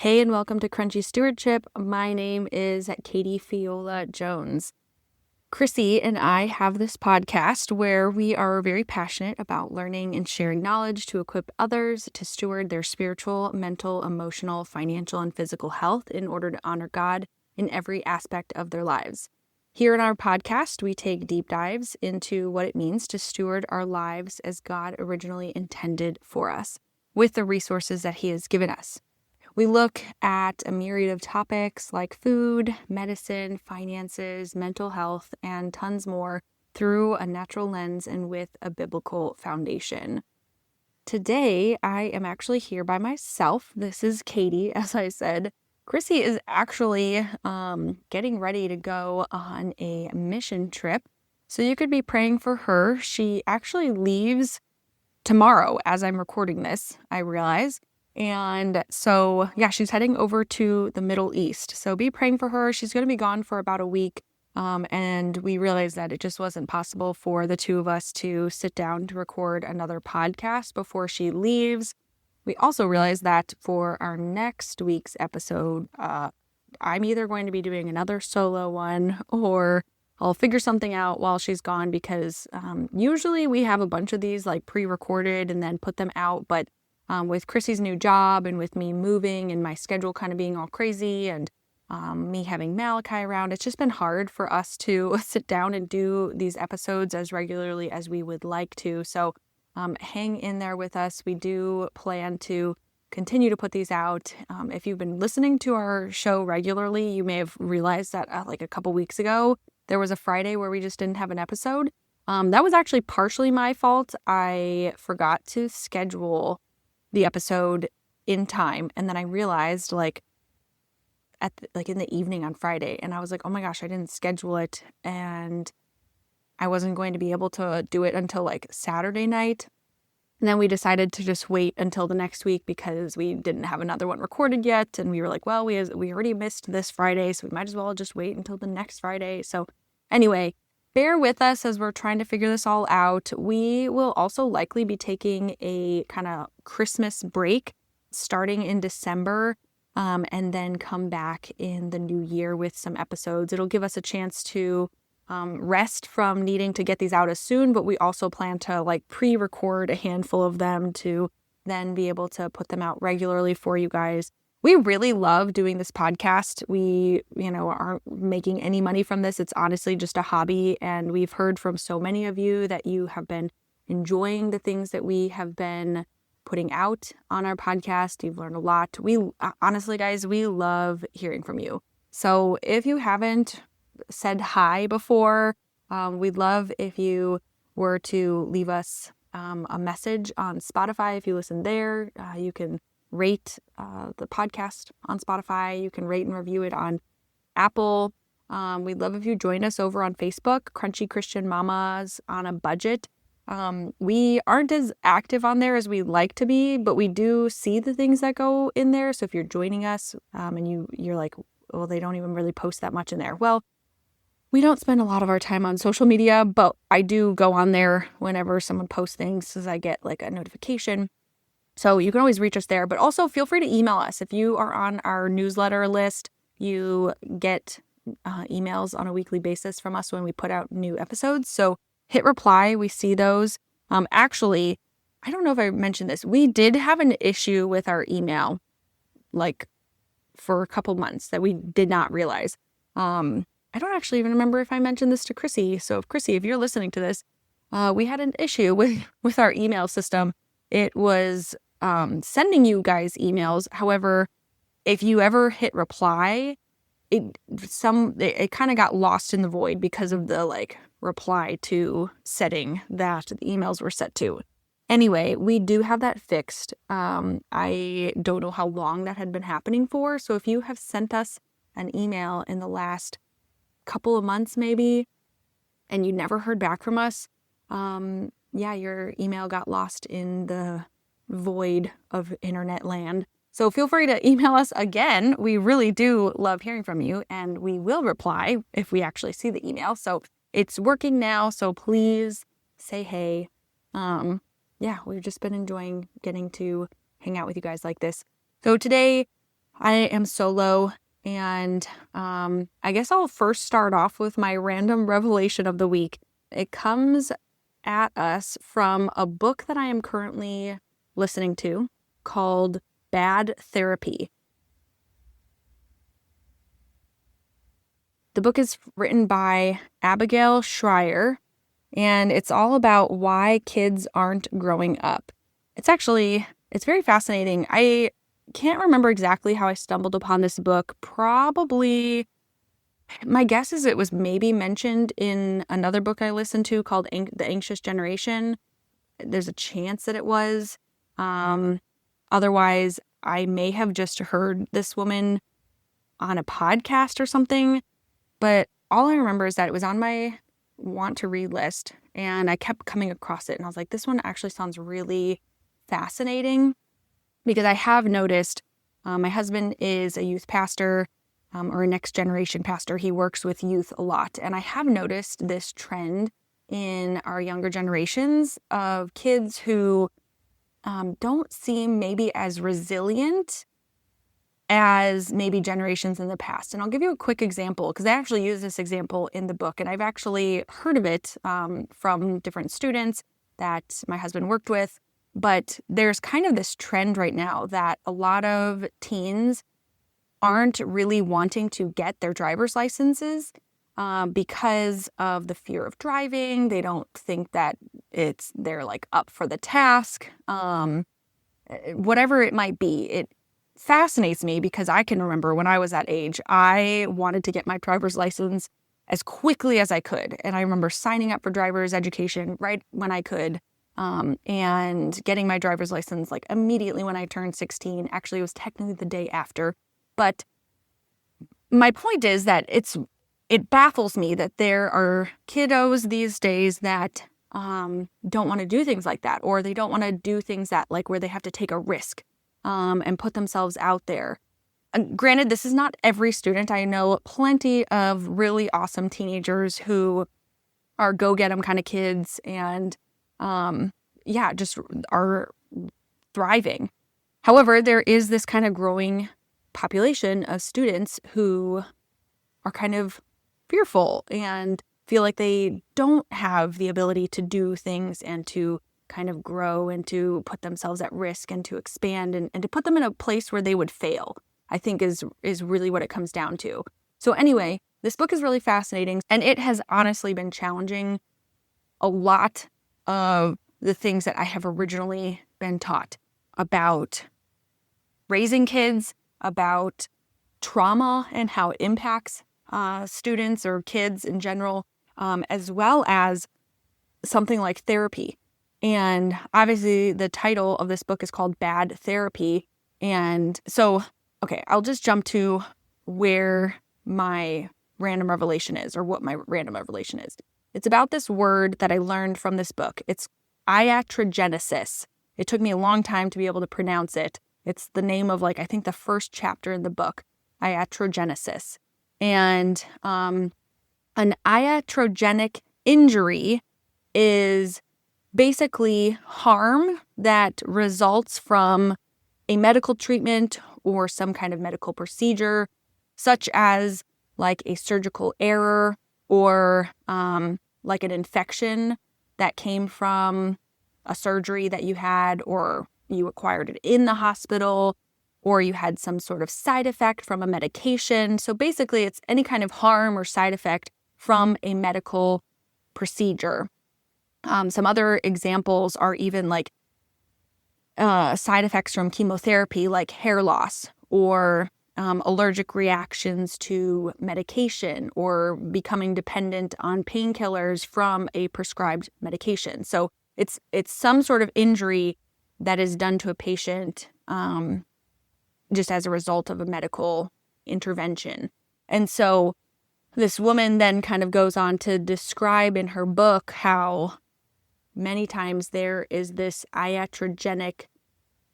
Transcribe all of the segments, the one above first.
Hey, and welcome to Crunchy Stewardship. My name is Katie Fiola Jones. Chrissy and I have this podcast where we are very passionate about learning and sharing knowledge to equip others to steward their spiritual, mental, emotional, financial, and physical health in order to honor God in every aspect of their lives. Here in our podcast, we take deep dives into what it means to steward our lives as God originally intended for us, with the resources that He has given us. We look at a myriad of topics like food, medicine, finances, mental health, and tons more through a natural lens and with a biblical foundation. Today, I am actually here by myself. This is Katie, as I said. Chrissy is actually getting ready to go on a mission trip. So you could be praying for her. She actually leaves tomorrow as I'm recording this, I realize. And so, she's heading over to the Middle East. So be praying for her. She's going to be gone for about a week. And we realized that it just wasn't possible for the two of us to sit down to record another podcast before she leaves. We also realized that for our next week's episode, I'm either going to be doing another solo one or I'll figure something out while she's gone because usually we have a bunch of these like pre-recorded and then put them out. But with Chrissy's new job and with me moving and my schedule kind of being all crazy and me having Malachi around, it's just been hard for us to sit down and do these episodes as regularly as we would like to. So hang in there with us. We do plan to continue to put these out. If you've been listening to our show regularly, you may have realized that like a couple weeks ago, there was a Friday where we just didn't have an episode. That was actually partially my fault. I forgot to schedule the episode in time. And then I realized in the evening on Friday, and I was like, oh my gosh, I didn't schedule it. And I wasn't going to be able to do it until like Saturday night. And then we decided to just wait until the next week because we didn't have another one recorded yet. And we were like, well, we already missed this Friday, so we might as well just wait until the next Friday. So anyway, bear with us as we're trying to figure this all out. We will also likely be taking a kind of Christmas break starting in December and then come back in the new year with some episodes. It'll give us a chance to rest from needing to get these out as soon, but we also plan to like pre-record a handful of them to then be able to put them out regularly for you guys. We really love doing this podcast. We, aren't making any money from this. It's honestly just a hobby. And we've heard from so many of you that you have been enjoying the things that we have been putting out on our podcast. You've learned a lot. We honestly, guys, we love hearing from you. So if you haven't said hi before, we'd love if you were to leave us a message on Spotify. If you listen there, you can rate the podcast on Spotify. You can rate and review it on Apple. We'd love if you join us over on Facebook, Crunchy Christian Mamas on a Budget. We aren't as active on there as we'd like to be, but we do see the things that go in there. So if you're joining us and you're like, well, they don't even really post that much in there. Well, we don't spend a lot of our time on social media, but I do go on there whenever someone posts things because I get like a notification. So you can always reach us there, but also feel free to email us. If you are on our newsletter list, you get emails on a weekly basis from us when we put out new episodes. So hit reply. We see those. Actually, I don't know if I mentioned this. We did have an issue with our email like for a couple months that we did not realize. I don't actually even remember if I mentioned this to Chrissy. So if Chrissy, if you're listening to this, we had an issue with our email system. It was sending you guys emails. However, if you ever hit reply, it kind of got lost in the void because of the like reply to setting that the emails were set to. Anyway, we do have that fixed. I don't know how long that had been happening for. So if you have sent us an email in the last couple of months maybe, and you never heard back from us, your email got lost in the void of internet land. So feel free to email us again. We really do love hearing from you, and we will reply if we actually see the email. So it's working now, so please say hey. We've just been enjoying getting to hang out with you guys like this. So today I am solo, and I guess I'll first start off with my random revelation of the week. It comes at us from a book that I am currently listening to called Bad Therapy. The book is written by Abigail Schreier, and it's all about why kids aren't growing up. It's very fascinating. I can't remember exactly how I stumbled upon this book. Probably, my guess is it was maybe mentioned in another book I listened to called The Anxious Generation. There's a chance that it was. Otherwise, I may have just heard this woman on a podcast or something. But all I remember is that it was on my want to read list, and I kept coming across it, and I was like, this one actually sounds really fascinating, because I have noticed my husband is a youth pastor or a next generation pastor. He works with youth a lot, and I have noticed this trend in our younger generations of kids who don't seem maybe as resilient as maybe generations in the past. And I'll give you a quick example, because I actually use this example in the book, and I've actually heard of it from different students that my husband worked with. But there's kind of this trend right now that a lot of teens aren't really wanting to get their driver's licenses because of the fear of driving. They don't think that they're like up for the task, whatever it might be. It fascinates me because I can remember when I was that age, I wanted to get my driver's license as quickly as I could. And I remember signing up for driver's education right when I could, and getting my driver's license like immediately when I turned 16. Actually, it was technically the day after. But my point is that it baffles me that there are kiddos these days that don't want to do things like that, or they don't want to do things that like where they have to take a risk and put themselves out there. Granted, this is not every student. I know plenty of really awesome teenagers who are go-get-em kind of kids and, just are thriving. However, there is this kind of growing population of students who are kind of fearful and feel like they don't have the ability to do things and to kind of grow and to put themselves at risk and to expand and to put them in a place where they would fail, I think is really what it comes down to. So anyway, this book is really fascinating, and it has honestly been challenging a lot of the things that I have originally been taught about raising kids, about trauma and how it impacts students or kids in general, as well as something like therapy. And obviously the title of this book is called Bad Therapy. And so, okay, I'll just jump to where my random revelation is, or what my random revelation is. It's about this word that I learned from this book. It's Iatrogenesis. It took me a long time to be able to pronounce it. It's the name of I think the first chapter in the book, Iatrogenesis. And an iatrogenic injury is basically harm that results from a medical treatment or some kind of medical procedure, such as like a surgical error or like an infection that came from a surgery that you had, or you acquired it in the hospital, or you had some sort of side effect from a medication. So basically, it's any kind of harm or side effect from a medical procedure. Some other examples are even like side effects from chemotherapy, like hair loss, or allergic reactions to medication, or becoming dependent on painkillers from a prescribed medication. So it's some sort of injury that is done to a patient just as a result of a medical intervention. And so this woman then kind of goes on to describe in her book how many times there is this iatrogenic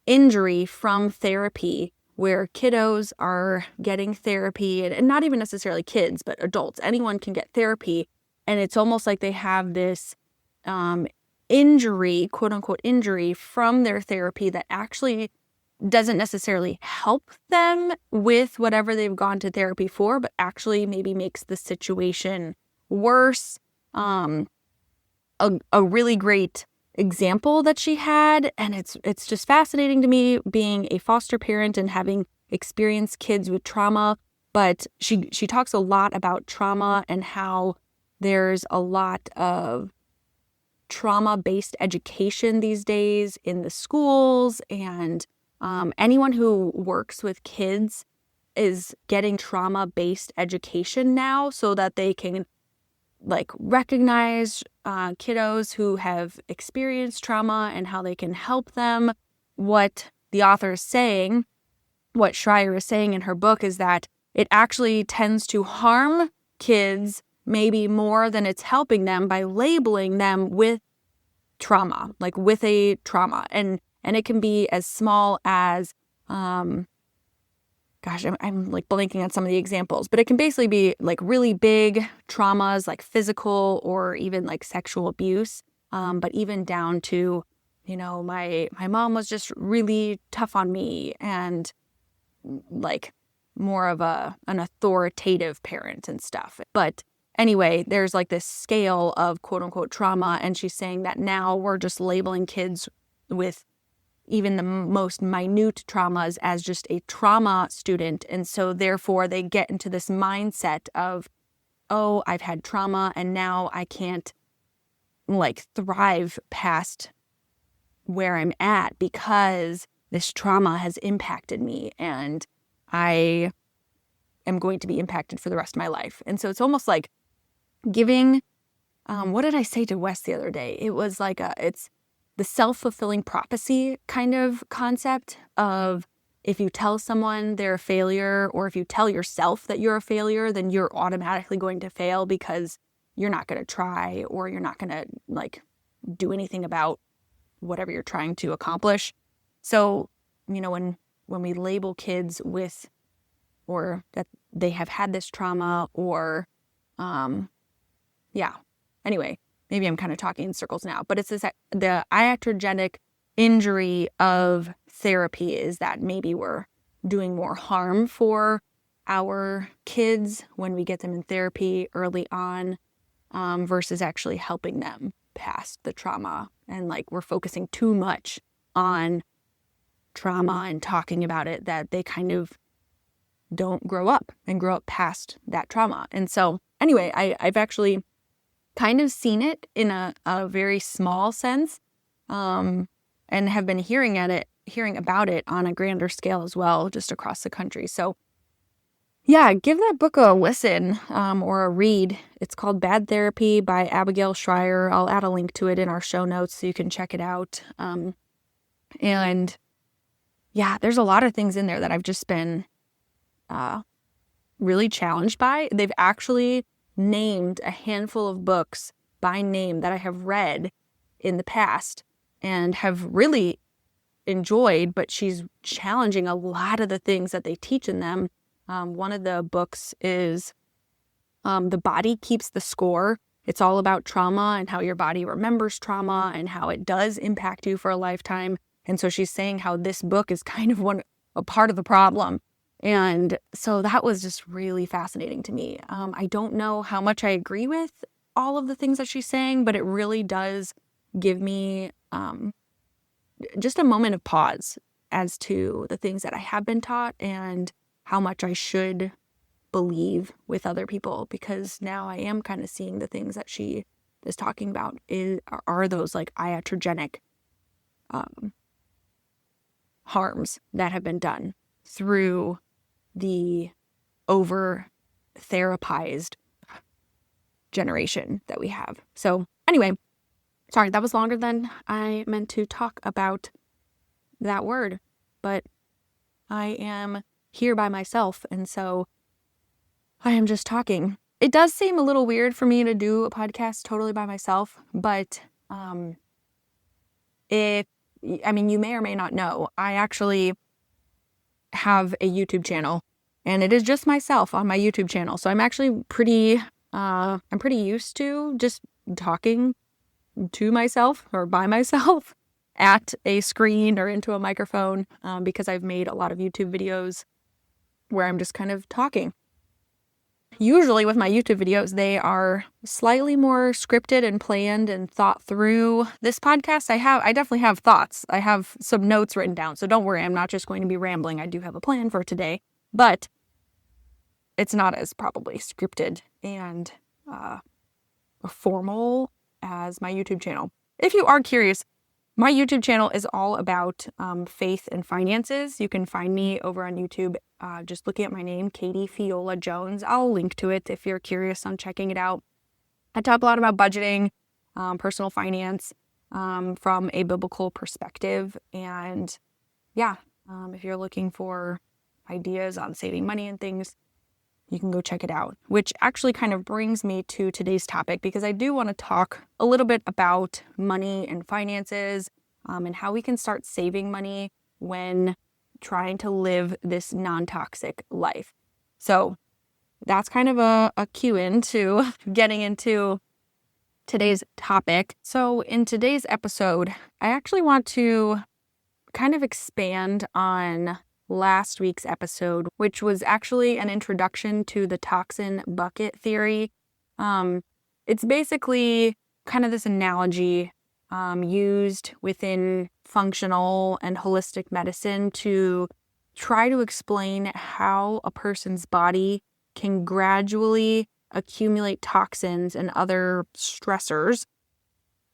injury from therapy where kiddos are getting therapy, and not even necessarily kids, but adults. Anyone can get therapy, and it's almost like they have this injury, quote unquote injury, from their therapy that actually doesn't necessarily help them with whatever they've gone to therapy for, but actually maybe makes the situation worse. A really great example that she had, and it's just fascinating to me being a foster parent and having experienced kids with trauma, but she talks a lot about trauma and how there's a lot of trauma-based education these days in the schools, and anyone who works with kids is getting trauma-based education now so that they can recognize kiddos who have experienced trauma and how they can help them. What the author is saying, what Schreier is saying in her book, is that it actually tends to harm kids maybe more than it's helping them by labeling them with trauma, with a trauma. And it can be as small as, I'm blanking on some of the examples, but it can basically be really big traumas, like physical or even sexual abuse. But even down to, my mom was just really tough on me, and more of an authoritative parent and stuff. But anyway, there's this scale of quote unquote trauma. And she's saying that now we're just labeling kids with even the most minute traumas as just a trauma student. And so therefore they get into this mindset of, oh, I've had trauma and now I can't thrive past where I'm at because this trauma has impacted me and I am going to be impacted for the rest of my life. And so it's almost like giving, what did I say to Wes the other day? It was it's the self-fulfilling prophecy kind of concept of, if you tell someone they're a failure, or if you tell yourself that you're a failure, then you're automatically going to fail because you're not going to try, or you're not going to do anything about whatever you're trying to accomplish. So, when we label kids with, or that they have had this trauma, or, anyway, maybe I'm kind of talking in circles now, but it's the iatrogenic injury of therapy is that maybe we're doing more harm for our kids when we get them in therapy early on, versus actually helping them past the trauma. And we're focusing too much on trauma and talking about it that they kind of don't grow up past that trauma. And so anyway, I've actually kind of seen it in a very small sense, and have been hearing about it on a grander scale as well, just across the country. So yeah, give that book a listen, or a read. It's called Bad Therapy by Abigail Schreier. I'll add a link to it in our show notes so you can check it out. And yeah, there's a lot of things in there that I've just been really challenged by. They've actually named a handful of books by name that I have read in the past and have really enjoyed, but she's challenging a lot of the things that they teach in them. One of the books is The Body Keeps the Score. It's all about trauma and how your body remembers trauma and how it does impact you for a lifetime. And so she's saying how this book is kind of a part of the problem. And so that was just really fascinating to me. I don't know how much I agree with all of the things that she's saying, but it really does give me just a moment of pause as to the things that I have been taught and how much I should believe with other people, because now I am kind of seeing the things that she is talking about are those iatrogenic harms that have been done through the over-therapized generation that we have. So anyway, sorry, that was longer than I meant to talk about that word, but I am here by myself, and so I am just talking. It does seem a little weird for me to do a podcast totally by myself, but you may or may not know, I actually have a YouTube channel, and it is just myself on my YouTube channel. So I'm actually pretty used to just talking to myself or by myself. at a screen or into a microphone because I've made a lot of YouTube videos where I'm just kind of talking. Usually with my YouTube videos, they are slightly more scripted and planned and thought through. This podcast, I definitely have thoughts. I have some notes written down. So don't worry, I'm not just going to be rambling. I do have a plan for today, but it's not as probably scripted and formal as my YouTube channel. If you are curious, my YouTube channel is all about faith and finances. You can find me over on YouTube just looking at my name, Katie Fiola Jones. I'll link to it if you're curious on checking it out. I talk a lot about budgeting, personal finance from a biblical perspective. And yeah, if you're looking for ideas on saving money and things, you can go check it out, which actually kind of brings me to today's topic because I do want to talk a little bit about money and finances and how we can start saving money when trying to live this non-toxic life. So that's kind of a cue into getting into today's topic. So in today's episode, I actually want to kind of expand on last week's episode, which was actually an introduction to the Toxin Bucket Theory. It's basically kind of this analogy used within functional and holistic medicine to try to explain how a person's body can gradually accumulate toxins and other stressors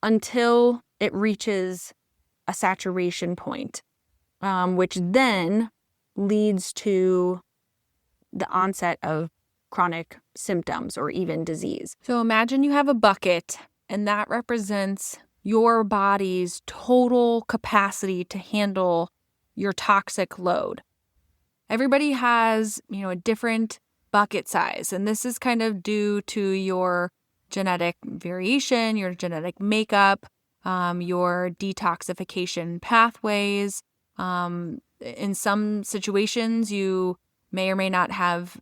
until it reaches a saturation point, which then leads to the onset of chronic symptoms or even disease. So imagine you have a bucket and that represents your body's total capacity to handle your toxic load. Everybody has, a different bucket size, and this is kind of due to your genetic variation, your genetic makeup, your detoxification pathways. In some situations, you may or may not have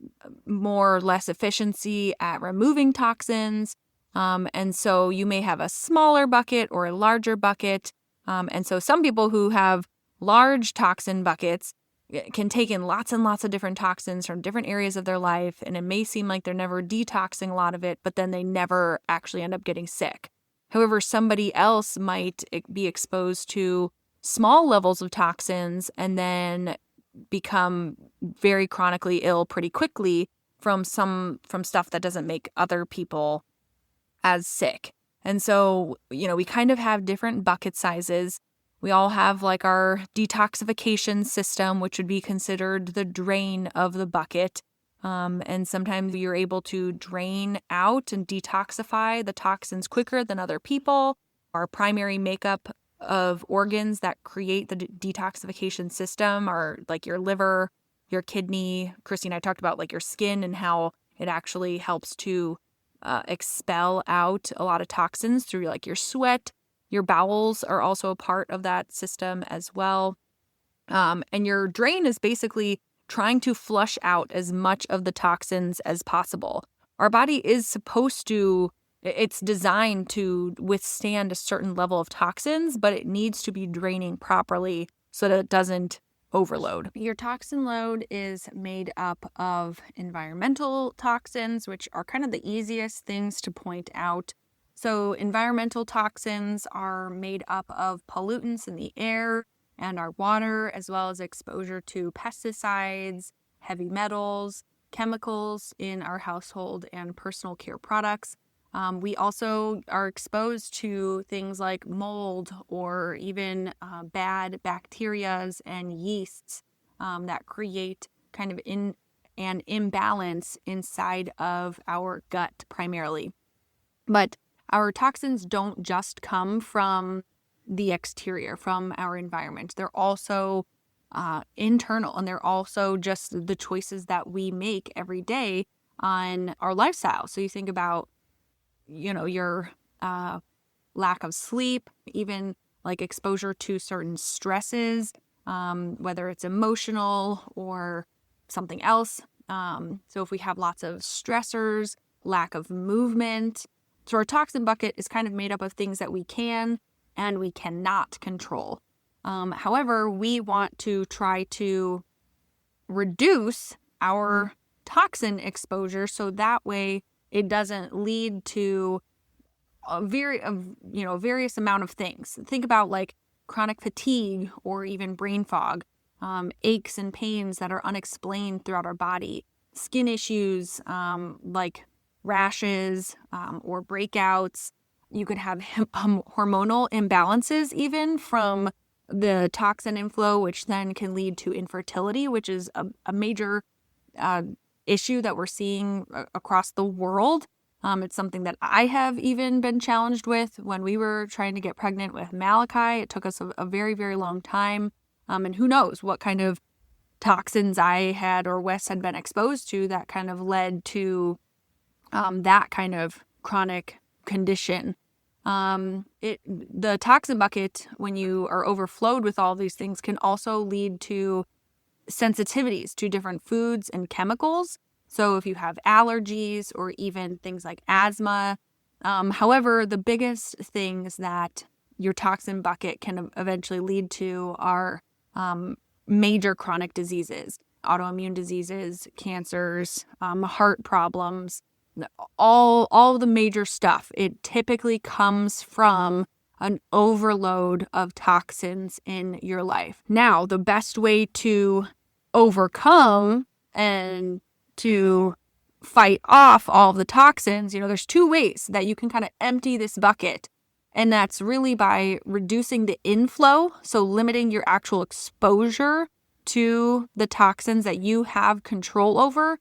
more or less efficiency at removing toxins. And so you may have a smaller bucket or a larger bucket. And so some people who have large toxin buckets can take in lots and lots of different toxins from different areas of their life. And it may seem like they're never detoxing a lot of it, but then they never actually end up getting sick. However, somebody else might be exposed to small levels of toxins and then become very chronically ill pretty quickly from stuff that doesn't make other people as sick. And so, we kind of have different bucket sizes. We all have like our detoxification system, which would be considered the drain of the bucket. And sometimes you're able to drain out and detoxify the toxins quicker than other people. Our primary makeup of organs that create the detoxification system are like your liver, your kidney. Chrissy and I talked about like your skin and how it actually helps to expel out a lot of toxins through like your sweat. Your bowels are also a part of that system as well. And your drain is basically trying to flush out as much of the toxins as possible. Our body is it's designed to withstand a certain level of toxins, but it needs to be draining properly so that it doesn't overload. Your toxin load is made up of environmental toxins, which are kind of the easiest things to point out. So environmental toxins are made up of pollutants in the air and our water, as well as exposure to pesticides, heavy metals, chemicals in our household and personal care products. We also are exposed to things like mold or even bad bacterias and yeasts that create kind of an imbalance inside of our gut primarily. But our toxins don't just come from the exterior, from our environment. They're also internal, and they're also just the choices that we make every day on our lifestyle. So you think about, your lack of sleep, even like exposure to certain stresses, whether it's emotional or something else. So if we have lots of stressors, lack of movement. So our toxin bucket is kind of made up of things that we can and we cannot control. However, we want to try to reduce our toxin exposure so that way it doesn't lead to various amount of things. Think about like chronic fatigue or even brain fog, aches and pains that are unexplained throughout our body, skin issues like rashes or breakouts. You could have hormonal imbalances even from the toxin inflow, which then can lead to infertility, which is a major issue that we're seeing across the world. It's something that I have even been challenged with when we were trying to get pregnant with Malachi. It took us a very, very long time. And who knows what kind of toxins I had or Wes had been exposed to that kind of led to that kind of chronic condition. The toxin bucket, when you are overflowed with all these things, can also lead to sensitivities to different foods and chemicals. So if you have allergies or even things like asthma, however, the biggest things that your toxin bucket can eventually lead to are major chronic diseases, autoimmune diseases, cancers, heart problems, all the major stuff. It typically comes from an overload of toxins in your life. Now, the best way to overcome and to fight off all of the toxins, there's two ways that you can kind of empty this bucket. And that's really by reducing the inflow, so limiting your actual exposure to the toxins that you have control over.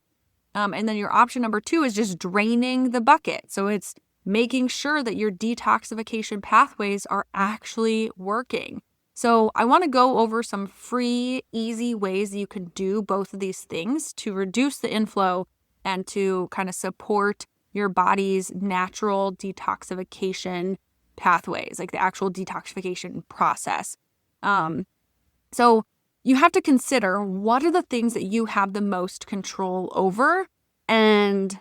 And then your option number 2 is just draining the bucket. So it's making sure that your detoxification pathways are actually working. So I want to go over some free, easy ways you can do both of these things to reduce the inflow and to kind of support your body's natural detoxification pathways, like the actual detoxification process. So you have to consider what are the things that you have the most control over and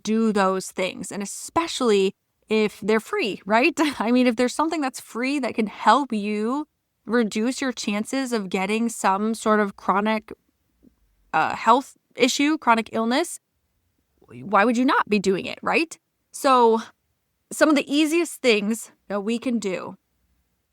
do those things. And especially if they're free, right? I mean, if there's something that's free that can help you reduce your chances of getting some sort of chronic health issue, chronic illness, why would you not be doing it, right? So some of the easiest things that we can do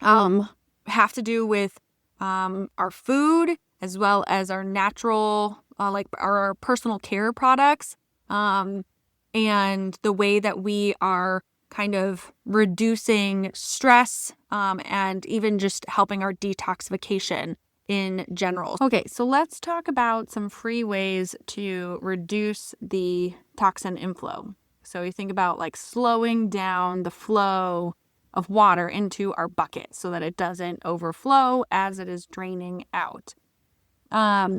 have to do with our food as well as our natural, like our personal care products, and the way that we are kind of reducing stress and even just helping our detoxification in general. Okay, so let's talk about some free ways to reduce the toxin inflow. So you think about like slowing down the flow of water into our bucket so that it doesn't overflow as it is draining out.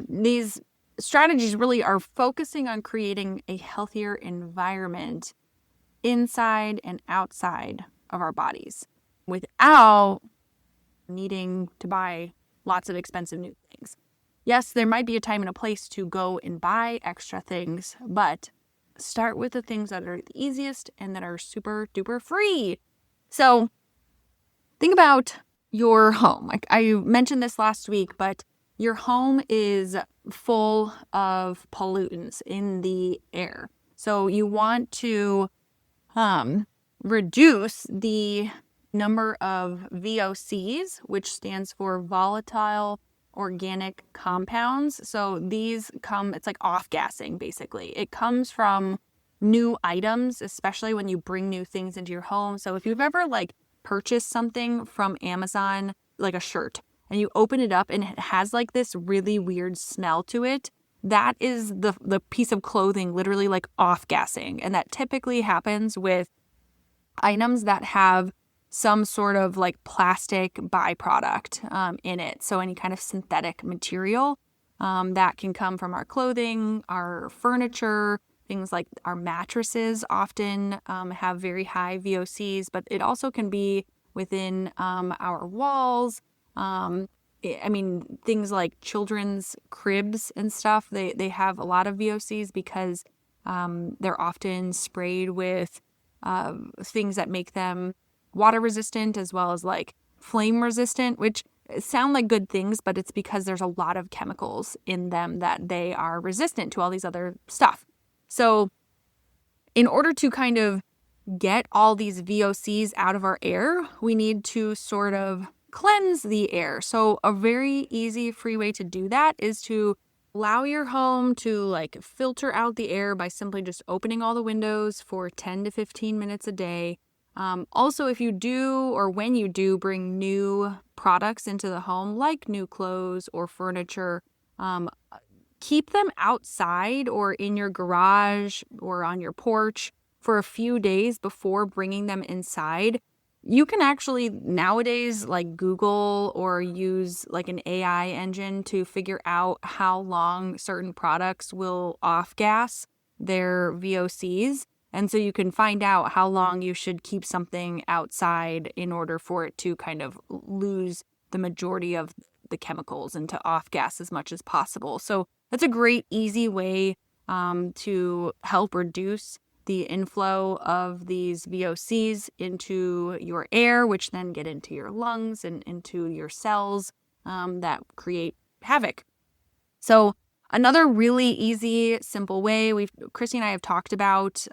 These strategies really are focusing on creating a healthier environment inside and outside of our bodies without needing to buy lots of expensive new things. Yes, there might be a time and a place to go and buy extra things, but start with the things that are the easiest and that are super duper free. So think about your home. Like I mentioned this last week, but your home is full of pollutants in the air. So you want to reduce the number of VOCs, which stands for volatile organic compounds. So these it's like off-gassing basically. It comes from new items, especially when you bring new things into your home. So if you've ever like purchased something from Amazon, like a shirt, and you open it up and it has like this really weird smell to it, that is the piece of clothing literally like off-gassing. And that typically happens with items that have some sort of like plastic byproduct in it. So any kind of synthetic material that can come from our clothing, our furniture, things like our mattresses often have very high VOCs, but it also can be within our walls. I mean, things like children's cribs and stuff, they have a lot of VOCs because they're often sprayed with things that make them water resistant as well as like flame resistant, which sound like good things, but it's because there's a lot of chemicals in them that they are resistant to all these other stuff. So in order to kind of get all these VOCs out of our air, we need to sort of cleanse the air. So a very easy, free way to do that is to allow your home to like filter out the air by simply just opening all the windows for 10 to 15 minutes a day. Also, if you do or when you do bring new products into the home, like new clothes or furniture, keep them outside or in your garage or on your porch for a few days before bringing them inside. You can actually nowadays like Google or use like an AI engine to figure out how long certain products will off-gas their VOCs. And so you can find out how long you should keep something outside in order for it to kind of lose the majority of the chemicals and to off-gas as much as possible. So that's a great, easy way to help reduce the inflow of these VOCs into your air, which then get into your lungs and into your cells that create havoc. So another really easy, simple way, Chrissy and I have talked about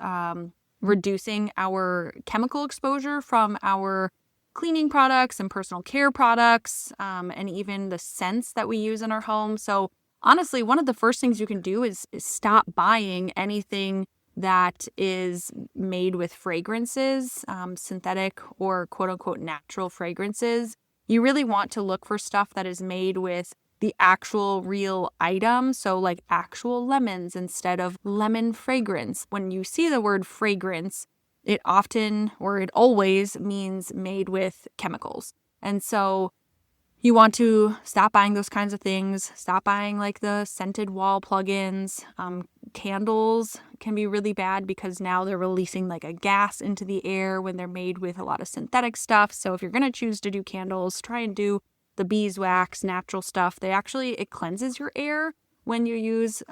reducing our chemical exposure from our cleaning products and personal care products, and even the scents that we use in our home. So honestly, one of the first things you can do is stop buying anything that is made with fragrances, synthetic or quote unquote natural fragrances. You really want to look for stuff that is made with the actual real item. So like actual lemons instead of lemon fragrance. When you see the word fragrance, it often or it always means made with chemicals. And so you want to stop buying those kinds of things. Stop buying like the scented wall plugins. Candles can be really bad because now they're releasing like a gas into the air when they're made with a lot of synthetic stuff. So if you're going to choose to do candles, try and do the beeswax, natural stuff. It cleanses your air when you use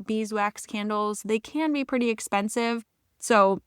beeswax candles. They can be pretty expensive. So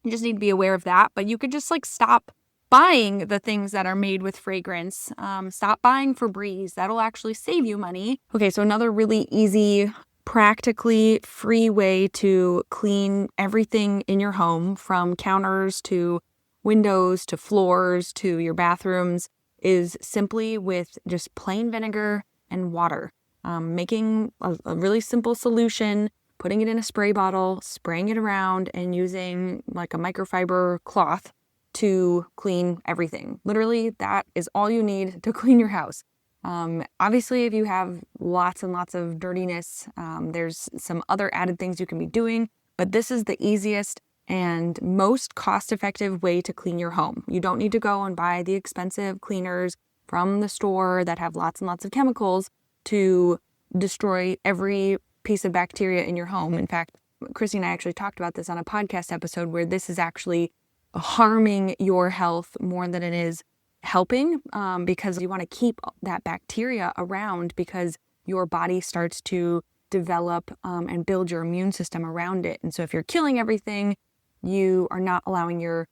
you just need to be aware of that. But you could just like stop buying the things that are made with fragrance. Stop buying Febreze. That'll actually save you money. Okay, so another really easy, practically free way to clean everything in your home, from counters to windows to floors to your bathrooms, is simply with just plain vinegar and water. Making a really simple solution, putting it in a spray bottle, spraying it around, and using like a microfiber cloth to clean everything. Literally, that is all you need to clean your house. Obviously, if you have lots and lots of dirtiness, there's some other added things you can be doing, but this is the easiest and most cost-effective way to clean your home. You don't need to go and buy the expensive cleaners from the store that have lots and lots of chemicals to destroy every piece of bacteria in your home. In fact, Chrissy and I actually talked about this on a podcast episode where this is actually harming your health more than it is helping, because you want to keep that bacteria around because your body starts to develop and build your immune system around it. And so if you're killing everything, you are not allowing your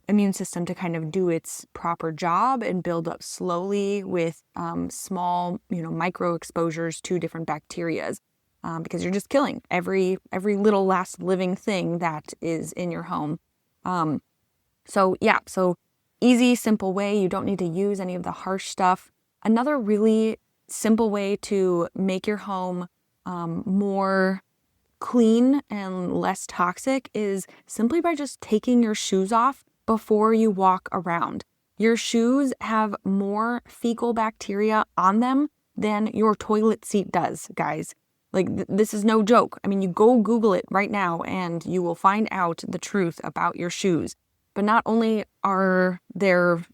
immune system to kind of do its proper job and build up slowly with small, micro exposures to different bacterias, because you're just killing every little last living thing that is in your home. So easy, simple way. You don't need to use any of the harsh stuff. Another really simple way to make your home more clean and less toxic is simply by just taking your shoes off before you walk around. Your shoes have more fecal bacteria on them than your toilet seat does, guys. Like, this is no joke. I mean, you go Google it right now and you will find out the truth about your shoes. But not only are there,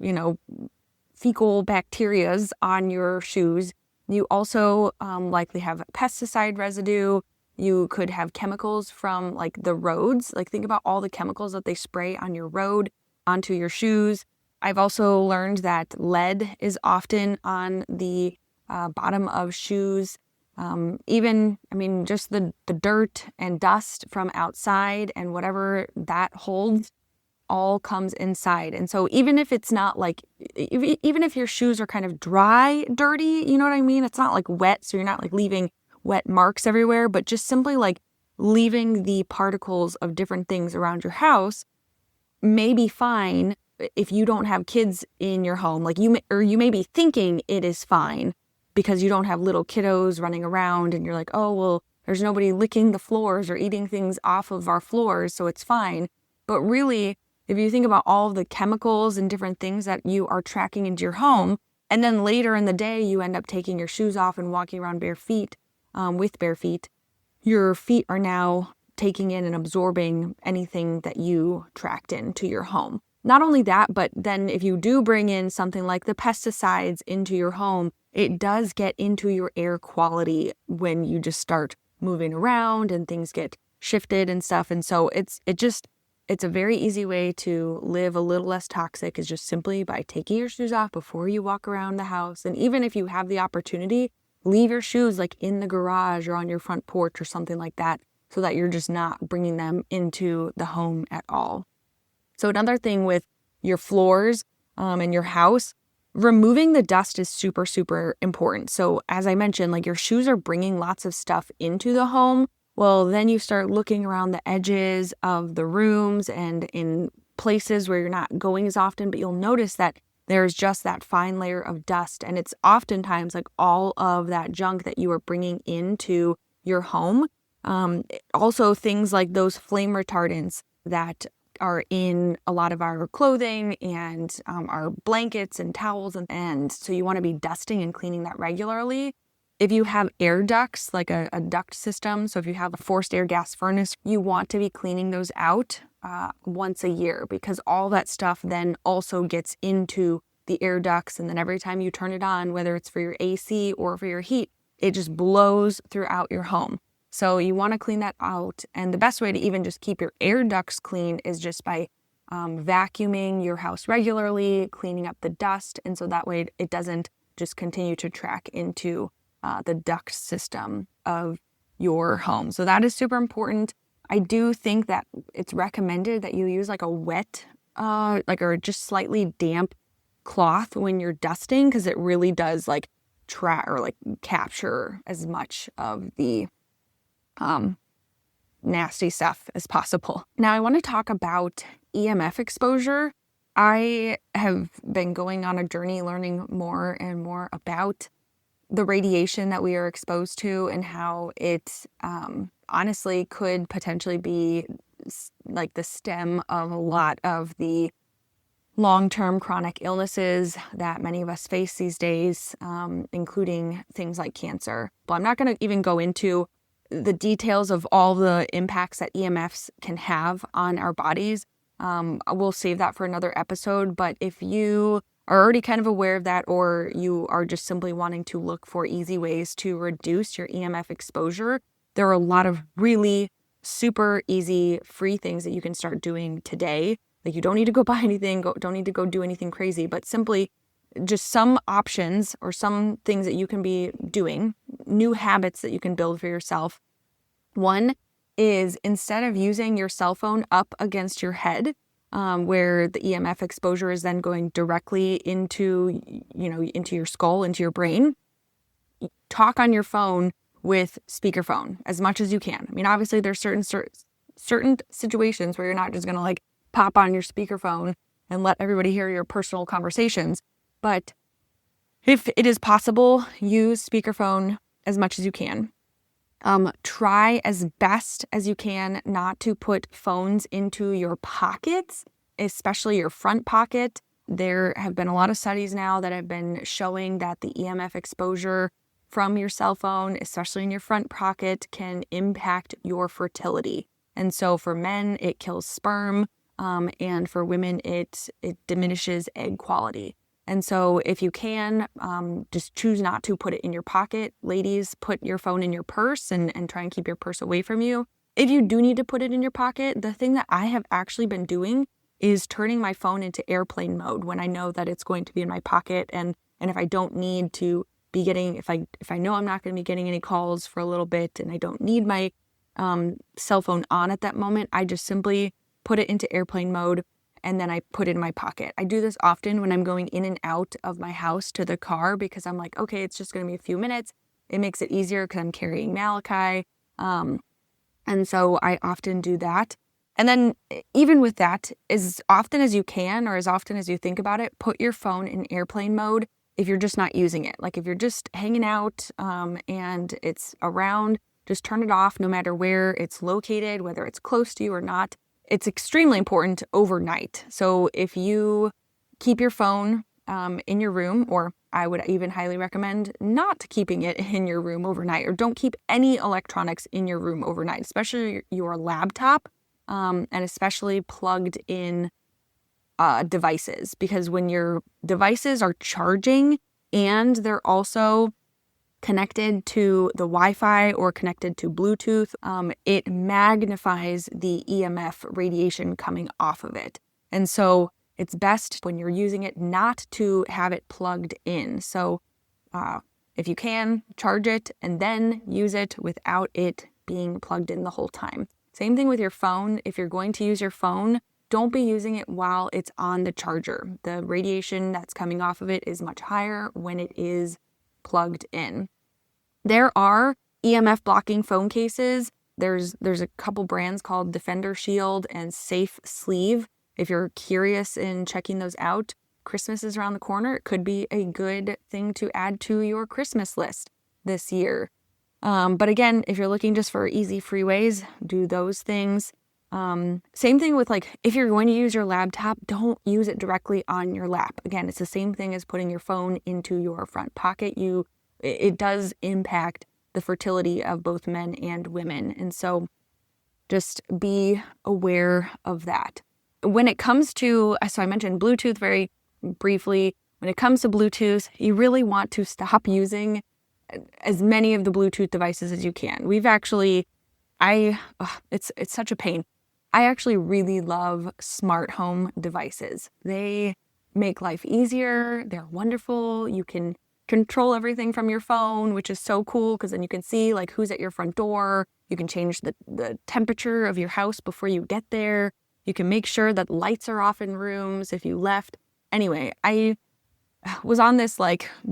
fecal bacterias on your shoes, you also likely have pesticide residue. You could have chemicals from like the roads. Like, think about all the chemicals that they spray on your road onto your shoes. I've also learned that lead is often on the bottom of shoes. Just the dirt and dust from outside and whatever that holds all comes inside. And so even if it's not like, even if your shoes are kind of dry, dirty, you know what I mean? It's not like wet, so you're not like leaving wet marks everywhere, but just simply like leaving the particles of different things around your house may be fine if you don't have kids in your home. Like you may be thinking it is fine because you don't have little kiddos running around and you're like, oh, well, there's nobody licking the floors or eating things off of our floors, so it's fine. But really, if you think about all of the chemicals and different things that you are tracking into your home, and then later in the day, you end up taking your shoes off and walking around bare feet, with bare feet, your feet are now taking in and absorbing anything that you tracked into your home. Not only that, but then if you do bring in something like the pesticides into your home, it does get into your air quality when you just start moving around and things get shifted and stuff. And so it's a very easy way to live a little less toxic is just simply by taking your shoes off before you walk around the house. And even if you have the opportunity, leave your shoes like in the garage or on your front porch or something like that so that you're just not bringing them into the home at all. So another thing with your floors and your house, removing the dust is super, super important. So as I mentioned, like your shoes are bringing lots of stuff into the home. Well, then you start looking around the edges of the rooms and in places where you're not going as often, but you'll notice that there's just that fine layer of dust. And it's oftentimes like all of that junk that you are bringing into your home. Also things like those flame retardants that are in a lot of our clothing and our blankets and towels. And so you want to be dusting and cleaning that regularly. If you have air ducts, like a duct system, so if you have a forced air gas furnace, you want to be cleaning those out once a year because all that stuff then also gets into the air ducts. And then every time you turn it on, whether it's for your AC or for your heat, it just blows throughout your home. So you want to clean that out. And the best way to even just keep your air ducts clean is just by vacuuming your house regularly, cleaning up the dust. And so that way it doesn't just continue to track into the duct system of your home. So that is super important. I do think that it's recommended that you use like a wet, or just slightly damp cloth when you're dusting because it really does like capture as much of the nasty stuff as possible. Now I want to talk about EMF exposure. I have been going on a journey learning more and more about the radiation that we are exposed to and how it honestly could potentially be like the stem of a lot of the long-term chronic illnesses that many of us face these days, including things like cancer. But I'm not going to even go into the details of all the impacts that EMFs can have on our bodies. We'll save that for another episode. But if you are already kind of aware of that, or you are just simply wanting to look for easy ways to reduce your EMF exposure, there are a lot of really super easy free things that you can start doing today. Like you don't need to go buy anything, don't need to go do anything crazy, but simply just some options or some things that you can be doing, new habits that you can build for yourself. One is instead of using your cell phone up against your head, where the EMF exposure is then going directly into your skull, into your brain, talk on your phone with speakerphone as much as you can. I mean, obviously there's certain situations where you're not just going to like pop on your speakerphone and let everybody hear your personal conversations. But if it is possible, use speakerphone as much as you can. Try as best as you can not to put phones into your pockets, especially your front pocket. There have been a lot of studies now that have been showing that the EMF exposure from your cell phone, especially in your front pocket, can impact your fertility. And so for men, it kills sperm, and for women, it diminishes egg quality. And so if you can, just choose not to put it in your pocket. Ladies, put your phone in your purse and try and keep your purse away from you. If you do need to put it in your pocket, the thing that I have actually been doing is turning my phone into airplane mode when I know that it's going to be in my pocket. And if I don't need to be getting, if I know I'm not going to be getting any calls for a little bit and I don't need my cell phone on at that moment, I just simply put it into airplane mode and then I put it in my pocket. I do this often when I'm going in and out of my house to the car because I'm like, okay, it's just going to be a few minutes. It makes it easier because I'm carrying Malachi. And so I often do that. And then even with that, as often as you can or as often as you think about it, put your phone in airplane mode if you're just not using it. Like if you're just hanging out and it's around, just turn it off no matter where it's located, whether it's close to you or not. It's extremely important overnight. So if you keep your phone in your room, or I would even highly recommend not keeping it in your room overnight, or don't keep any electronics in your room overnight, especially your laptop, and especially plugged in devices, because when your devices are charging and they're also connected to the Wi-Fi or connected to Bluetooth, it magnifies the EMF radiation coming off of it. And so it's best when you're using it not to have it plugged in. So if you can, charge it and then use it without it being plugged in the whole time. Same thing with your phone. If you're going to use your phone, don't be using it while it's on the charger. The radiation that's coming off of it is much higher when it is plugged in. There are EMF blocking phone cases. There's a couple brands called Defender Shield and Safe Sleeve. If you're curious in checking those out, Christmas is around the corner. It could be a good thing to add to your Christmas list this year. But again, if you're looking just for easy free ways, do those things. Same thing with if you're going to use your laptop, don't use it directly on your lap. Again, it's the same thing as putting your phone into your front pocket. It does impact the fertility of both men and women. And so just be aware of that. When it comes to, so I mentioned Bluetooth very briefly. When it comes to Bluetooth, you really want to stop using as many of the Bluetooth devices as you can. It's such a pain. I actually really love smart home devices. They make life easier. They're wonderful. You can control everything from your phone, which is so cool because then you can see who's at your front door. You can change the temperature of your house before you get there. You can make sure that lights are off in rooms if you left. Anyway, I was on this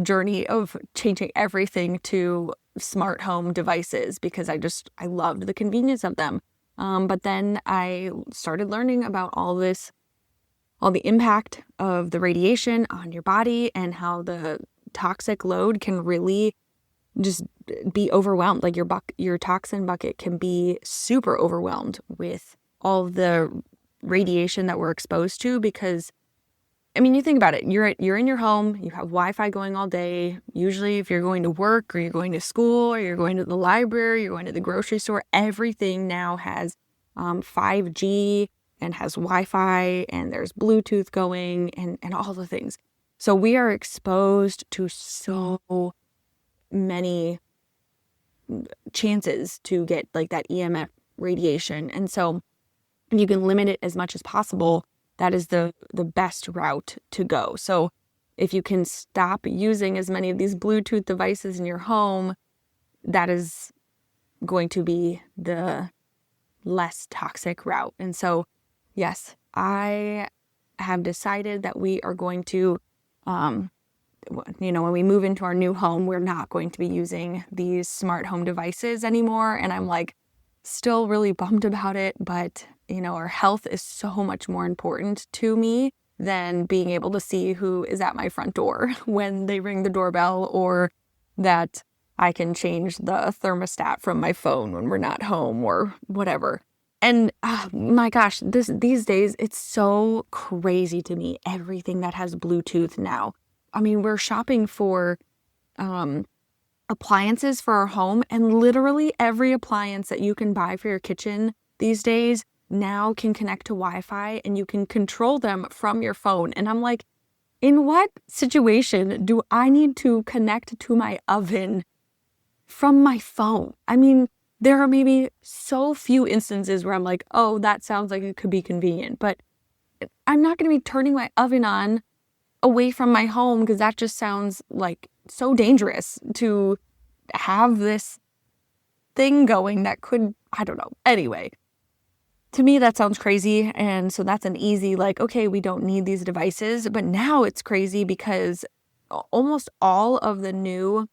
journey of changing everything to smart home devices because I loved the convenience of them. But then I started learning about all the impact of the radiation on your body and how the toxic load can really just be overwhelmed. Your toxin bucket can be super overwhelmed with all the radiation that we're exposed to because, you think about it. You're in your home, you have Wi-Fi going all day. Usually if you're going to work or you're going to school or you're going to the library, you're going to the grocery store, everything now has 5G and has Wi-Fi and there's Bluetooth going and all the things. So we are exposed to so many chances to get that EMF radiation. And so if you can limit it as much as possible, that is the best route to go. So if you can stop using as many of these Bluetooth devices in your home, that is going to be the less toxic route. And so, yes, I have decided that we are going to, when we move into our new home, we're not going to be using these smart home devices anymore. And I'm still really bummed about it, but our health is so much more important to me than being able to see who is at my front door when they ring the doorbell, or that I can change the thermostat from my phone when we're not home or whatever. And my gosh, these days, it's so crazy to me, everything that has Bluetooth now. We're shopping for appliances for our home, and literally every appliance that you can buy for your kitchen these days now can connect to Wi-Fi and you can control them from your phone. And I'm in what situation do I need to connect to my oven from my phone? There are maybe so few instances where I'm oh, that sounds like it could be convenient, but I'm not going to be turning my oven on away from my home because that just sounds so dangerous to have this thing going that could, I don't know. Anyway, to me, that sounds crazy. And so that's an easy, like, okay, we don't need these devices. But now it's crazy because almost all of the new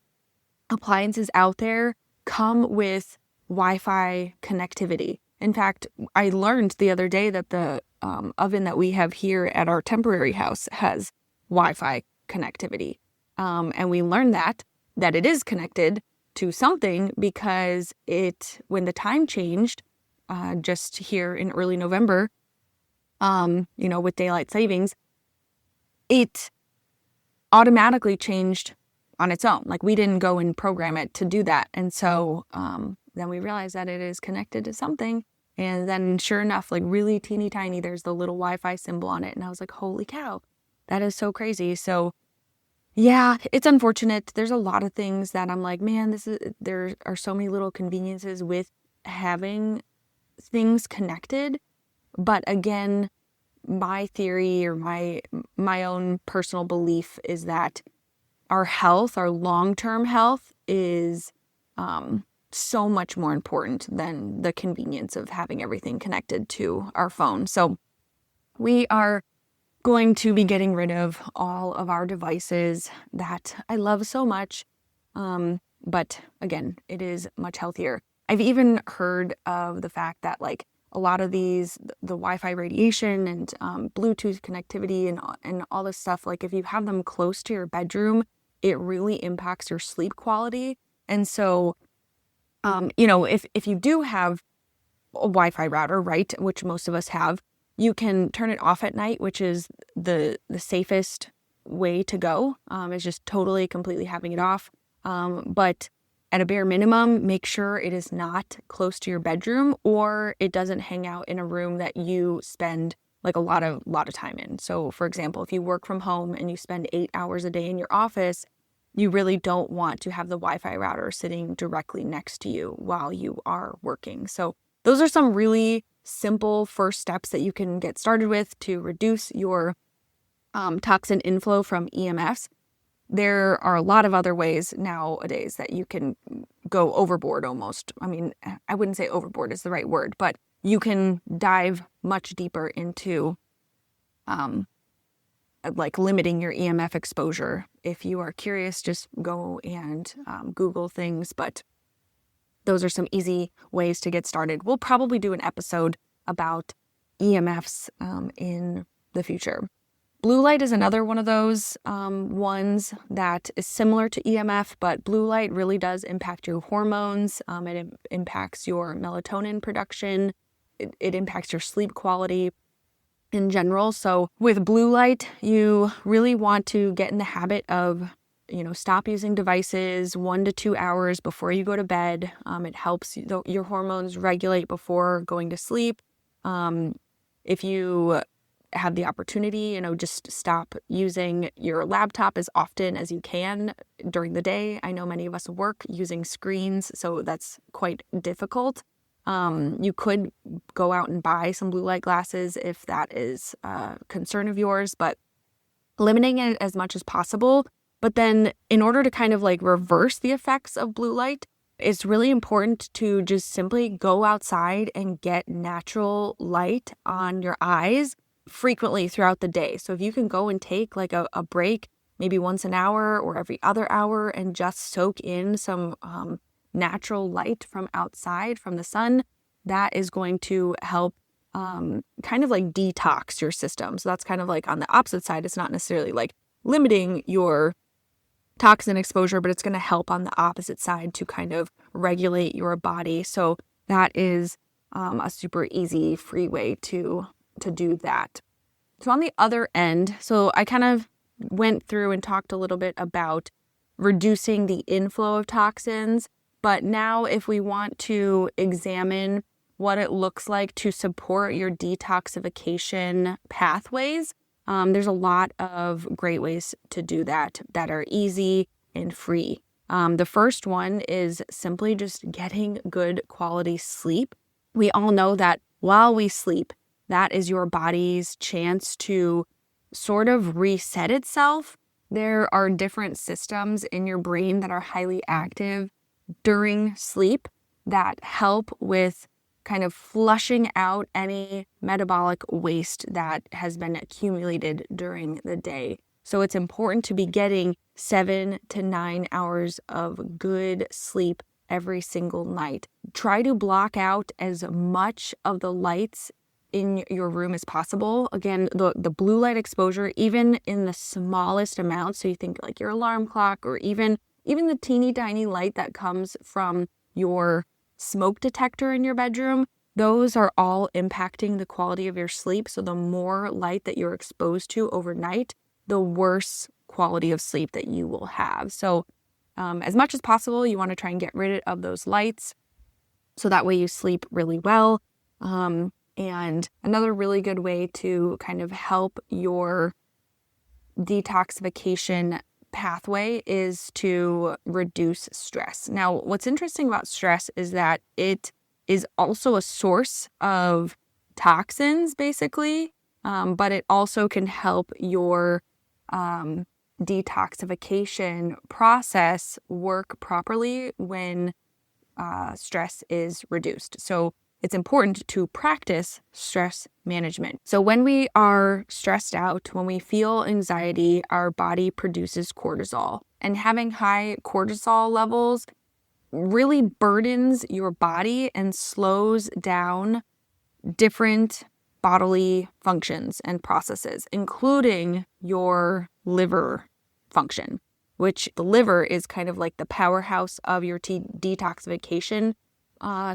appliances out there come with Wi-Fi connectivity. In fact, I learned the other day that the oven that we have here at our temporary house has Wi-Fi connectivity. And we learned that it is connected to something because when the time changed, just here in early November, with daylight savings, it automatically changed on its own. Like, we didn't go and program it to do that. And so then we realized that it is connected to something. And then sure enough, like really teeny tiny, there's the little Wi-Fi symbol on it. And I was like, holy cow, that is so crazy. So yeah, it's unfortunate. There's a lot of things that I'm like, man, there are so many little conveniences with having things connected. But again, my theory or my own personal belief is that our health, our long-term health is so much more important than the convenience of having everything connected to our phone. So we are going to be getting rid of all of our devices that I love so much. But again, it is much healthier. I've even heard of the fact that like a lot of the Wi-Fi radiation and Bluetooth connectivity and all this stuff, like if you have them close to your bedroom, it really impacts your sleep quality. And so, if you do have a Wi-Fi router, right, which most of us have, you can turn it off at night, which is the safest way to go, is just totally, completely having it off. But at a bare minimum, make sure it is not close to your bedroom or it doesn't hang out in a room that you spend like a lot of time in. So for example, if you work from home and you spend 8 hours a day in your office, you really don't want to have the Wi-Fi router sitting directly next to you while you are working. So those are some really simple first steps that you can get started with to reduce your toxin inflow from EMFs. There are a lot of other ways nowadays that you can go overboard almost. I mean, I wouldn't say overboard is the right word, but you can dive much deeper into like limiting your EMF exposure. If you are curious, just go and Google things, but those are some easy ways to get started. We'll probably do an episode about EMFs in the future. Blue light is another one of those ones that is similar to EMF, but blue light really does impact your hormones. It impacts your melatonin production. It impacts your sleep quality in general. So with blue light, you really want to get in the habit of, stop using devices 1 to 2 hours before you go to bed. It helps your hormones regulate before going to sleep. If you have the opportunity, just stop using your laptop as often as you can during the day. I know many of us work using screens, so that's quite difficult. You could go out and buy some blue light glasses if that is a concern of yours, but limiting it as much as possible. But then in order to kind of like reverse the effects of blue light, it's really important to just simply go outside and get natural light on your eyes frequently throughout the day. So if you can go and take like a break, maybe once an hour or every other hour, and just soak in some natural light from outside, from the sun, that is going to help kind of like detox your system. So that's kind of like on the opposite side. It's not necessarily like limiting your toxin exposure, but it's going to help on the opposite side to kind of regulate your body. So that is a super easy, free way to do that. So on the other end, so I kind of went through and talked a little bit about reducing the inflow of toxins. But now if we want to examine what it looks like to support your detoxification pathways, there's a lot of great ways to do that are easy and free. The first one is simply just getting good quality sleep. We all know that while we sleep, that is your body's chance to sort of reset itself. There are different systems in your brain that are highly active during sleep that help with kind of flushing out any metabolic waste that has been accumulated during the day. So it's important to be getting 7 to 9 hours of good sleep every single night. Try to block out as much of the lights in your room as possible. Again, the blue light exposure, even in the smallest amount, so you think like your alarm clock or even the teeny tiny light that comes from your smoke detector in your bedroom, those are all impacting the quality of your sleep. So the more light that you're exposed to overnight, the worse quality of sleep that you will have. So as much as possible, you want to try and get rid of those lights so that way you sleep really well. And another really good way to kind of help your detoxification pathway is to reduce stress. Now, what's interesting about stress is that it is also a source of toxins, basically, but it also can help your detoxification process work properly when stress is reduced. So it's important to practice stress management. So when we are stressed out, when we feel anxiety, our body produces cortisol. And having high cortisol levels really burdens your body and slows down different bodily functions and processes, including your liver function, which the liver is kind of like the powerhouse of your detoxification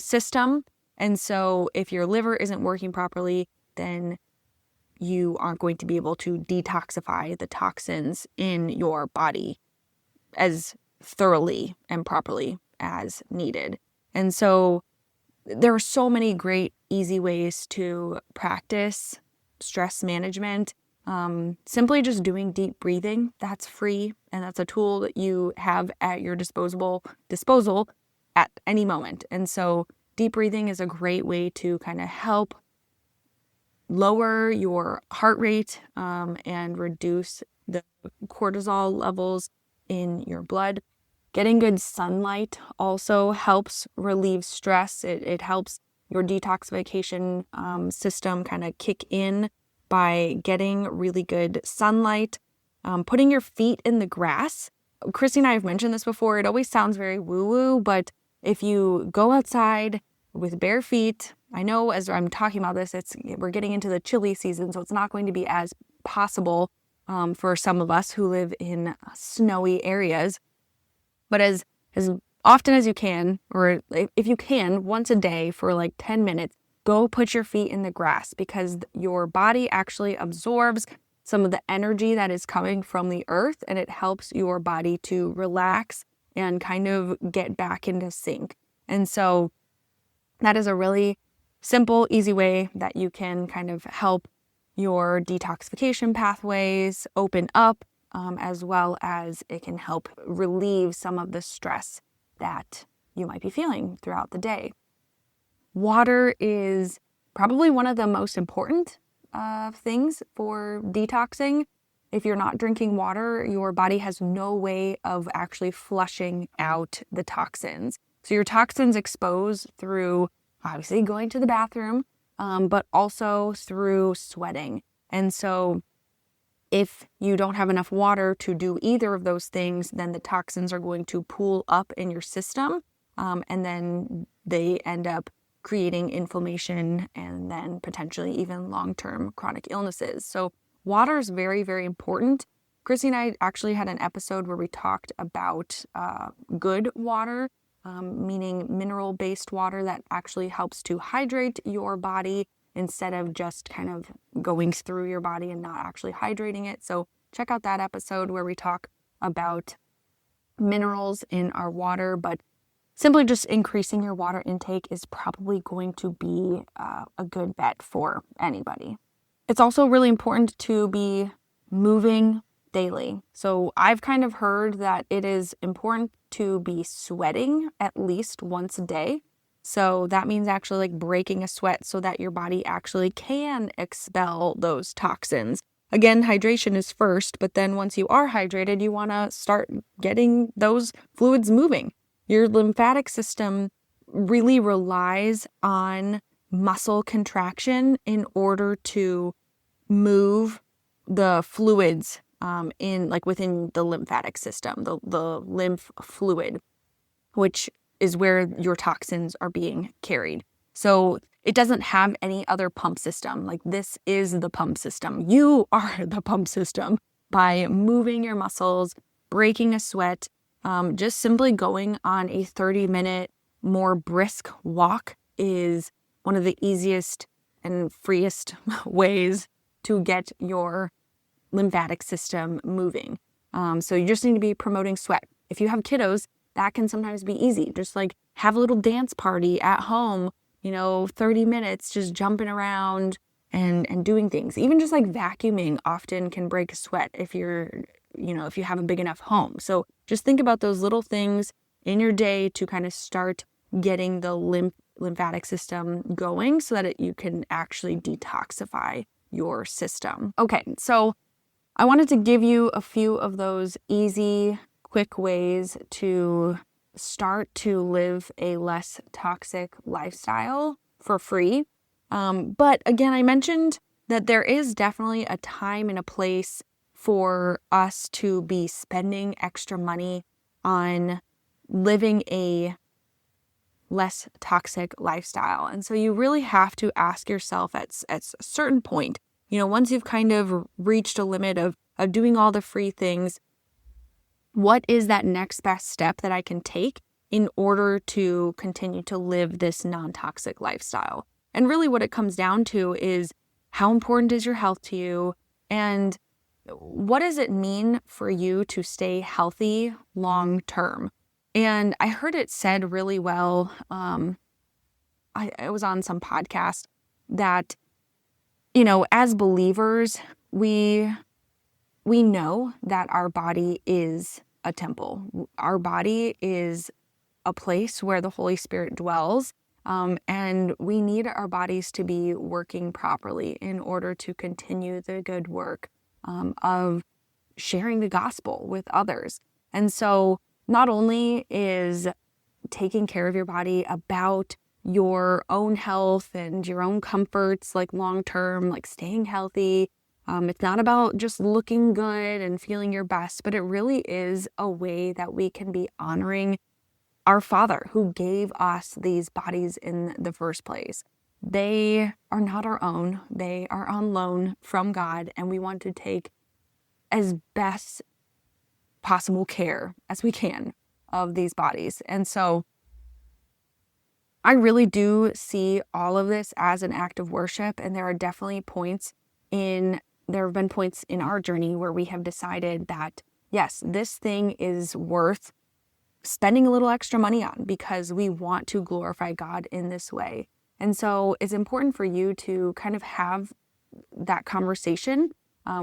system. And so if your liver isn't working properly, then you aren't going to be able to detoxify the toxins in your body as thoroughly and properly as needed. And so there are so many great, easy ways to practice stress management. Simply just doing deep breathing, that's free, and that's a tool that you have at your disposal at any moment. And so deep breathing is a great way to kind of help lower your heart rate and reduce the cortisol levels in your blood. Getting good sunlight also helps relieve stress. It helps your detoxification system kind of kick in by getting really good sunlight. Putting your feet in the grass. Chrissy and I have mentioned this before. It always sounds very woo-woo, but if you go outside with bare feet, I know as I'm talking about this, we're getting into the chilly season, so it's not going to be as possible for some of us who live in snowy areas. But as often as you can, or if you can, once a day for like 10 minutes, go put your feet in the grass, because your body actually absorbs some of the energy that is coming from the earth, and it helps your body to relax and kind of get back into sync. And so that is a really simple, easy way that you can kind of help your detoxification pathways open up, as well as it can help relieve some of the stress that you might be feeling throughout the day. Water is probably one of the most important things for detoxing. If you're not drinking water, your body has no way of actually flushing out the toxins. So your toxins expose through obviously going to the bathroom, but also through sweating. And so if you don't have enough water to do either of those things, then the toxins are going to pool up in your system, and then they end up creating inflammation and then potentially even long-term chronic illnesses. So water is very, very important. Chrissy and I actually had an episode where we talked about good water, meaning mineral-based water that actually helps to hydrate your body instead of just kind of going through your body and not actually hydrating it. So check out that episode where we talk about minerals in our water, but simply just increasing your water intake is probably going to be a good bet for anybody. It's also really important to be moving daily. So I've kind of heard that it is important to be sweating at least once a day. So that means actually like breaking a sweat so that your body actually can expel those toxins. Again, hydration is first, but then once you are hydrated, you want to start getting those fluids moving. Your lymphatic system really relies on muscle contraction in order to move the fluids within the lymphatic system, the lymph fluid, which is where your toxins are being carried. So it doesn't have any other pump system. Like, this is the pump system. You are the pump system by moving your muscles, breaking a sweat, just simply going on a 30-minute more brisk walk is one of the easiest and freest ways to get your lymphatic system moving. So you just need to be promoting sweat. If you have kiddos, that can sometimes be easy. Just like have a little dance party at home, 30 minutes, just jumping around and doing things. Even just like vacuuming often can break a sweat if if you have a big enough home. So just think about those little things in your day to kind of start getting the lymphatic system going so that you can actually detoxify your system. Okay, so I wanted to give you a few of those easy, quick ways to start to live a less toxic lifestyle for free. But again, I mentioned that there is definitely a time and a place for us to be spending extra money on living a less toxic lifestyle. And so you really have to ask yourself at a certain point, once you've kind of reached a limit of doing all the free things, what is that next best step that I can take in order to continue to live this non-toxic lifestyle? And really what it comes down to is, how important is your health to you? And what does it mean for you to stay healthy long term? And I heard it said really well. I was on some podcast that, as believers, we know that our body is a temple. Our body is a place where the Holy Spirit dwells. And we need our bodies to be working properly in order to continue the good work of sharing the gospel with others. And so not only is taking care of your body about your own health and your own comforts, like long term, like staying healthy, it's not about just looking good and feeling your best, but it really is a way that we can be honoring our Father who gave us these bodies in the first place. They are not our own. They are on loan from God, and we want to take as best possible care as we can of these bodies. And so I really do see all of this as an act of worship, and there have been points in our journey where we have decided that, yes, this thing is worth spending a little extra money on because we want to glorify God in this way. And so it's important for you to kind of have that conversation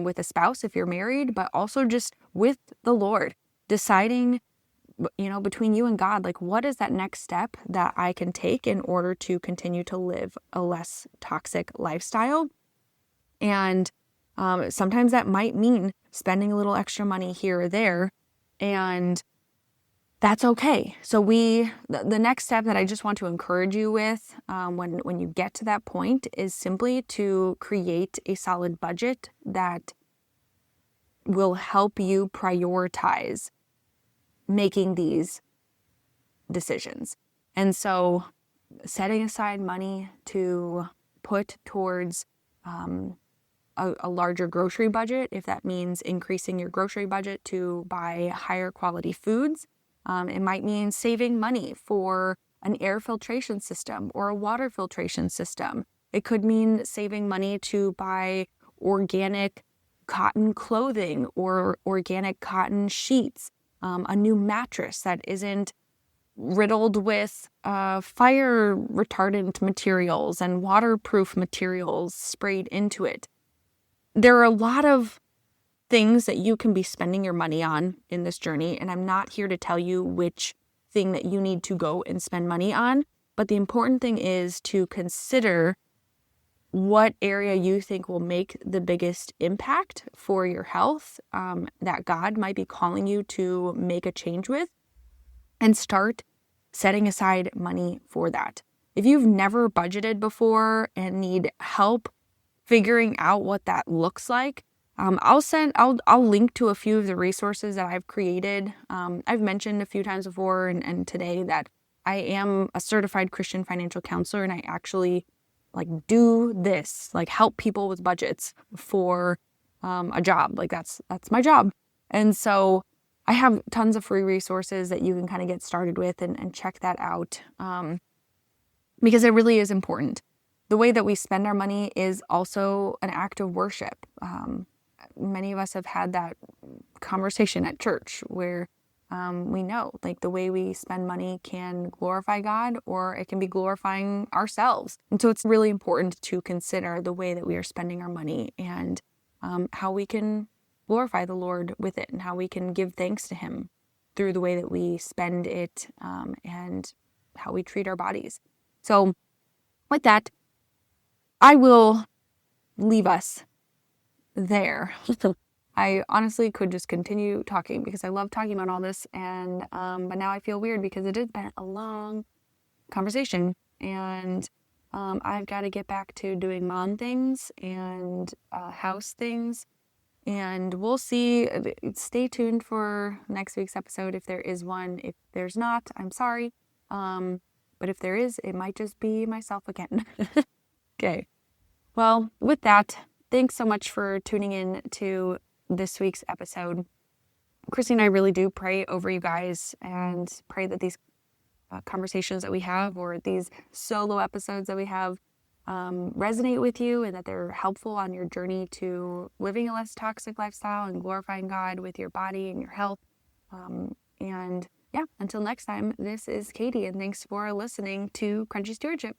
with a spouse if you're married, but also just with the Lord, deciding, between you and God, like, what is that next step that I can take in order to continue to live a less toxic lifestyle? And sometimes that might mean spending a little extra money here or there, and that's okay. So the next step that I just want to encourage you with when you get to that point is simply to create a solid budget that will help you prioritize making these decisions. And so setting aside money to put towards a larger grocery budget, if that means increasing your grocery budget to buy higher quality foods. It might mean saving money for an air filtration system or a water filtration system. It could mean saving money to buy organic cotton clothing or organic cotton sheets, a new mattress that isn't riddled with fire retardant materials and waterproof materials sprayed into it. There are a lot of things that you can be spending your money on in this journey, and I'm not here to tell you which thing that you need to go and spend money on, but the important thing is to consider what area you think will make the biggest impact for your health, that God might be calling you to make a change with, and start setting aside money for that. If you've never budgeted before and need help figuring out what that looks like, I'll link to a few of the resources that I've created. I've mentioned a few times before and today that I am a certified Christian financial counselor, and I actually do this, help people with budgets for a job. That's my job. And so I have tons of free resources that you can kind of get started with and check that out, because it really is important. The way that we spend our money is also an act of worship. Many of us have had that conversation at church where we know the way we spend money can glorify God, or it can be glorifying ourselves. And so it's really important to consider the way that we are spending our money and how we can glorify the Lord with it, and how we can give thanks to Him through the way that we spend it, and how we treat our bodies. So with that, I will leave us there. I honestly could just continue talking because I love talking about all this, and but now I feel weird because it has been a long conversation, and I've got to get back to doing mom things and house things, and we'll see. Stay tuned for next week's episode if there is one. If there's not, I'm sorry, but if there is, it might just be myself again. Okay. Well, with that, thanks so much for tuning in to this week's episode. Chrissy and I really do pray over you guys and pray that these conversations that we have, or these solo episodes that we have, resonate with you, and that they're helpful on your journey to living a less toxic lifestyle and glorifying God with your body and your health. And yeah, until next time, this is Katie, and thanks for listening to Crunchy Stewardship.